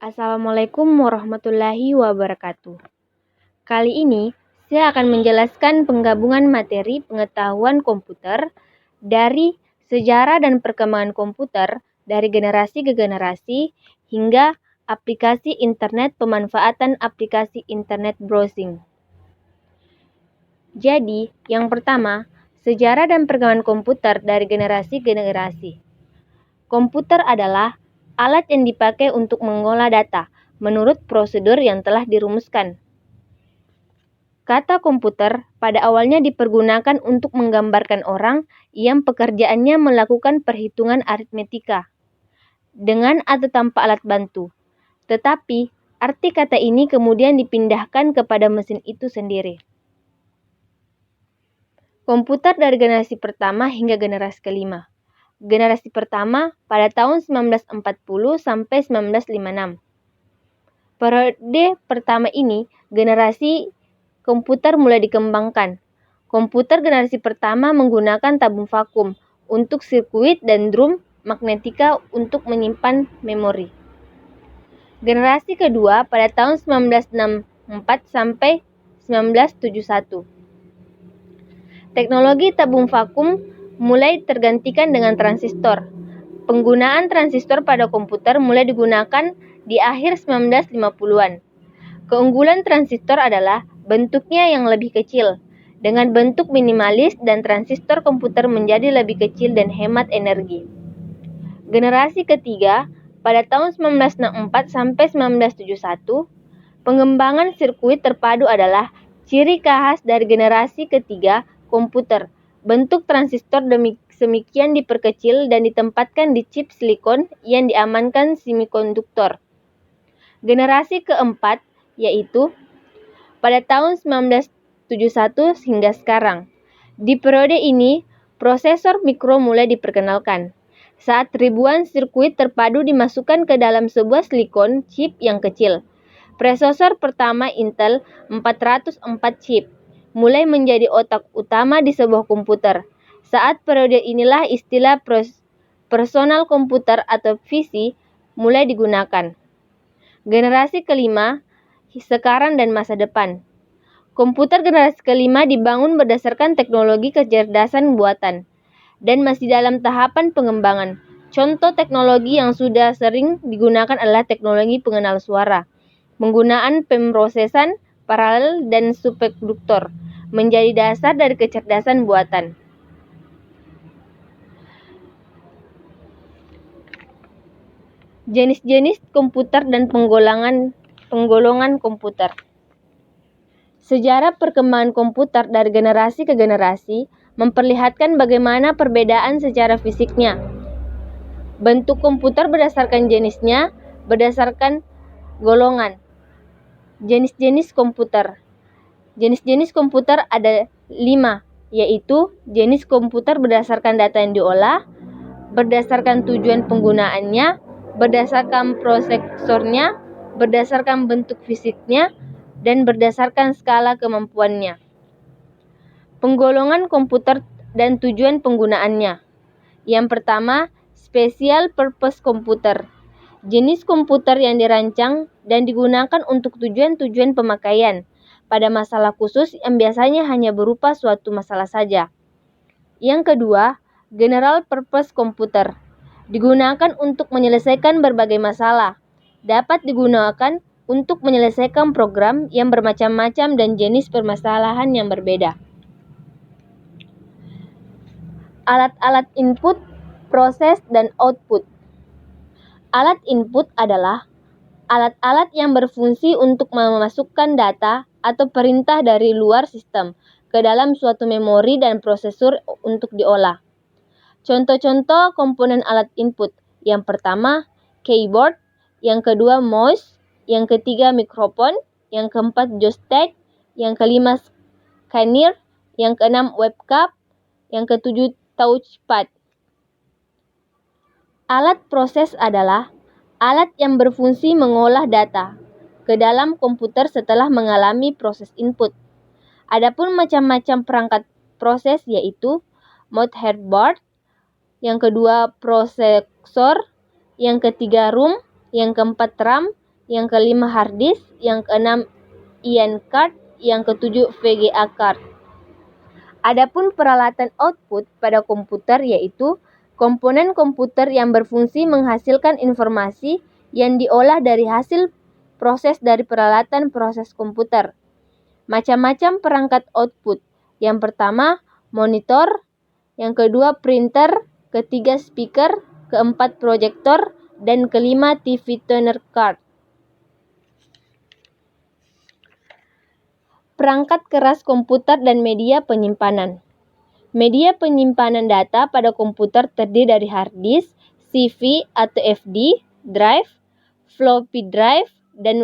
Assalamualaikum warahmatullahi wabarakatuh. Kali ini, saya akan menjelaskan penggabungan materi pengetahuan komputer dari sejarah dan perkembangan komputer dari generasi ke generasi hingga aplikasi internet, pemanfaatan aplikasi internet browsing. Jadi, yang pertama, sejarah dan perkembangan komputer dari generasi ke generasi. Komputer adalah alat yang dipakai untuk mengolah data menurut prosedur yang telah dirumuskan. Kata komputer pada awalnya dipergunakan untuk menggambarkan orang yang pekerjaannya melakukan perhitungan aritmetika dengan atau tanpa alat bantu. Tetapi, arti kata ini kemudian dipindahkan kepada mesin itu sendiri. Komputer dari generasi pertama hingga generasi kelima. Generasi pertama pada tahun 1940 sampai 1956. Periode pertama ini, generasi komputer mulai dikembangkan. Komputer generasi pertama menggunakan tabung vakum untuk sirkuit dan drum magnetika untuk menyimpan memori. Generasi kedua pada tahun 1964 sampai 1971. Teknologi tabung vakum mulai tergantikan dengan transistor. Penggunaan transistor pada komputer mulai digunakan di akhir 1950-an. Keunggulan transistor adalah bentuknya yang lebih kecil. Dengan bentuk minimalis dan transistor komputer menjadi lebih kecil dan hemat energi. Generasi ketiga pada tahun 1964 sampai 1971, pengembangan sirkuit terpadu adalah ciri khas dari generasi ketiga komputer. Bentuk transistor semikian diperkecil dan ditempatkan di chip silikon yang diamankan semikonduktor. Generasi keempat yaitu pada tahun 1971 hingga sekarang. Di periode ini, prosesor mikro mulai diperkenalkan. Saat ribuan sirkuit terpadu dimasukkan ke dalam sebuah silikon chip yang kecil. Prosesor pertama Intel 404 chip mulai menjadi otak utama di sebuah komputer. Saat periode inilah istilah personal komputer atau PC mulai digunakan. Generasi kelima, sekarang dan masa depan. Komputer generasi kelima dibangun berdasarkan teknologi kecerdasan buatan dan masih dalam tahapan pengembangan. Contoh teknologi yang sudah sering digunakan adalah teknologi pengenal suara, penggunaan pemrosesan paralel dan superkonduktor menjadi dasar dari kecerdasan buatan. Jenis-jenis komputer dan penggolongan komputer. Sejarah perkembangan komputer dari generasi ke generasi memperlihatkan bagaimana perbedaan secara fisiknya. Bentuk komputer berdasarkan jenisnya, berdasarkan golongan. Jenis-jenis komputer. Jenis-jenis komputer ada 5, yaitu jenis komputer berdasarkan data yang diolah, berdasarkan tujuan penggunaannya, berdasarkan prosesornya, berdasarkan bentuk fisiknya, dan berdasarkan skala kemampuannya. Penggolongan komputer dan tujuan penggunaannya. Yang pertama, special purpose komputer. Jenis komputer yang dirancang dan digunakan untuk tujuan-tujuan pemakaian pada masalah khusus yang biasanya hanya berupa suatu masalah saja. Yang kedua, general purpose komputer. Digunakan untuk menyelesaikan berbagai masalah. Dapat digunakan untuk menyelesaikan program yang bermacam-macam dan jenis permasalahan yang berbeda. Alat-alat input, proses, dan output. Alat input adalah alat-alat yang berfungsi untuk memasukkan data atau perintah dari luar sistem ke dalam suatu memori dan prosesor untuk diolah. Contoh-contoh komponen alat input. Yang pertama, keyboard. Yang kedua, mouse. Yang ketiga, mikrofon. Yang keempat, joystick. Yang kelima, scanner. Yang keenam, webcam. Yang ketujuh, touchpad. Alat proses adalah alat yang berfungsi mengolah data ke dalam komputer setelah mengalami proses input. Adapun macam-macam perangkat proses yaitu motherboard, yang kedua prosesor, yang ketiga RAM, yang keempat RAM, yang kelima hard disk, yang keenam IAN card, yang ketujuh VGA card. Adapun peralatan output pada komputer yaitu komponen komputer yang berfungsi menghasilkan informasi yang diolah dari hasil proses dari peralatan proses komputer. Macam-macam perangkat output. Yang pertama, monitor, yang kedua printer, ketiga speaker, keempat proyektor, dan kelima TV tuner card. Perangkat keras komputer dan media penyimpanan. Media penyimpanan data pada komputer terdiri dari hard disk, CV atau FD, drive, floppy drive, dan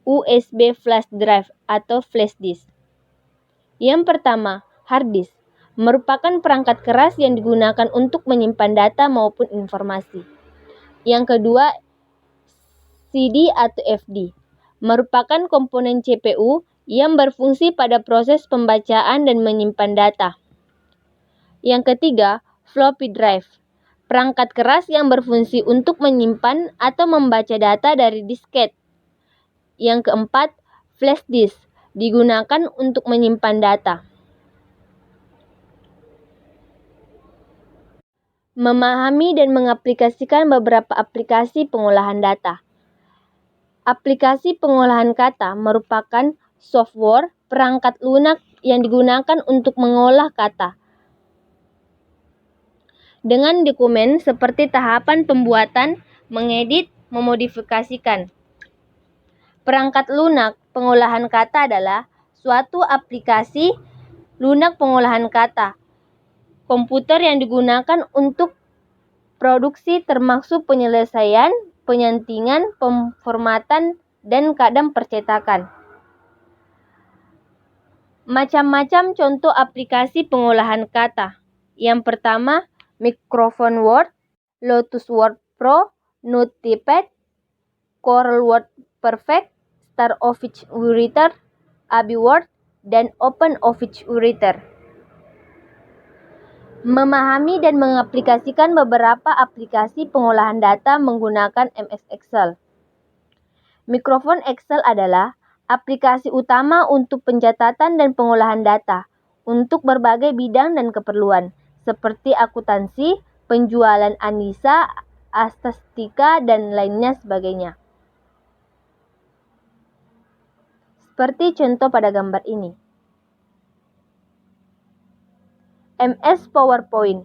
USB flash drive atau flash disk. Yang pertama, hard disk merupakan perangkat keras yang digunakan untuk menyimpan data maupun informasi. Yang kedua, CD atau FD merupakan komponen CPU yang berfungsi pada proses pembacaan dan menyimpan data. Yang ketiga, floppy drive, perangkat keras yang berfungsi untuk menyimpan atau membaca data dari disket. Yang keempat, flash disk, digunakan untuk menyimpan data. Memahami dan mengaplikasikan beberapa aplikasi pengolahan data. Aplikasi pengolahan kata merupakan software perangkat lunak yang digunakan untuk mengolah kata dengan dokumen seperti tahapan pembuatan, mengedit, memodifikasikan. Perangkat lunak pengolahan kata adalah suatu aplikasi lunak pengolahan kata komputer yang digunakan untuk produksi termasuk penyelesaian, penyantingan, pemformatan, dan kadang percetakan. Macam-macam contoh aplikasi pengolahan kata. Yang pertama, Microsoft Word, Lotus Word Pro, Notepad, Corel Word Perfect, Star Office Writer, Abi Word, dan Open Office Writer. Memahami dan mengaplikasikan beberapa aplikasi pengolahan data menggunakan MS Excel. Microsoft Excel adalah aplikasi utama untuk pencatatan dan pengolahan data untuk berbagai bidang dan keperluan, seperti akuntansi, penjualan analisa, statistika, dan lainnya sebagainya. Seperti contoh pada gambar ini. MS PowerPoint.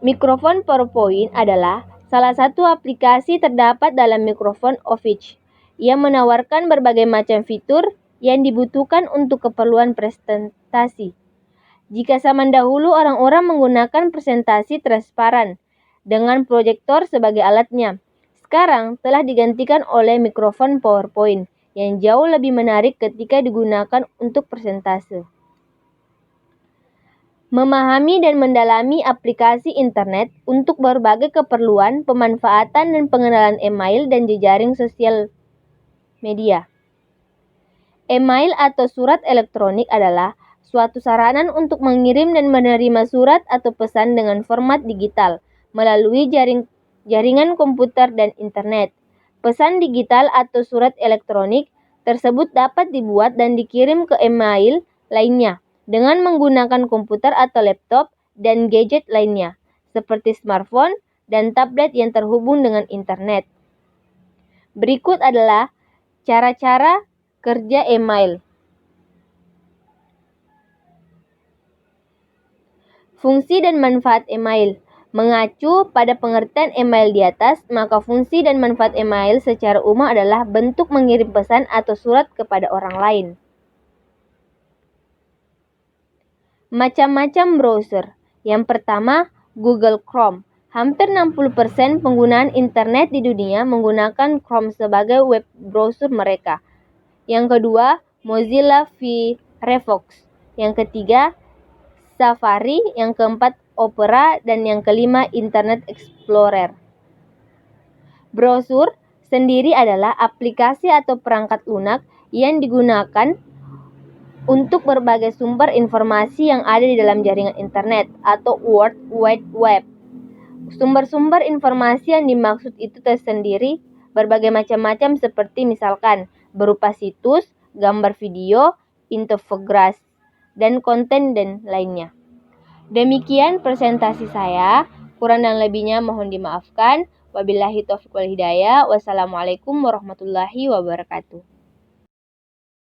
Microsoft PowerPoint adalah salah satu aplikasi terdapat dalam Microsoft Office yang menawarkan berbagai macam fitur yang dibutuhkan untuk keperluan presentasi. Jika zaman dahulu orang-orang menggunakan presentasi transparan dengan proyektor sebagai alatnya, sekarang telah digantikan oleh Microsoft PowerPoint yang jauh lebih menarik ketika digunakan untuk presentase. Memahami dan mendalami aplikasi internet untuk berbagai keperluan, pemanfaatan dan pengenalan email dan jejaring sosial media. Email atau surat elektronik adalah suatu sarana untuk mengirim dan menerima surat atau pesan dengan format digital melalui jaringan komputer dan internet. Pesan digital atau surat elektronik tersebut dapat dibuat dan dikirim ke email lainnya dengan menggunakan komputer atau laptop dan gadget lainnya, seperti smartphone dan tablet yang terhubung dengan internet. Berikut adalah cara-cara kerja email. Fungsi dan manfaat email. Mengacu pada pengertian email di atas, maka fungsi dan manfaat email secara umum adalah bentuk mengirim pesan atau surat kepada orang lain. Macam-macam browser. Yang pertama, Google Chrome. Hampir 60% penggunaan internet di dunia menggunakan Chrome sebagai web browser mereka. Yang kedua, Mozilla Firefox. Yang ketiga, Safari. Yang keempat, Opera. Dan yang kelima, Internet Explorer. Browser sendiri adalah aplikasi atau perangkat lunak yang digunakan untuk berbagai sumber informasi yang ada di dalam jaringan internet atau World Wide Web. Sumber-sumber informasi yang dimaksud itu tersendiri berbagai macam-macam seperti misalkan berupa situs, gambar video, infografis, dan konten dan lainnya. Demikian presentasi saya, kurang dan lebihnya mohon dimaafkan. Wabillahi taufiq wal hidayah. Wassalamualaikum warahmatullahi wabarakatuh.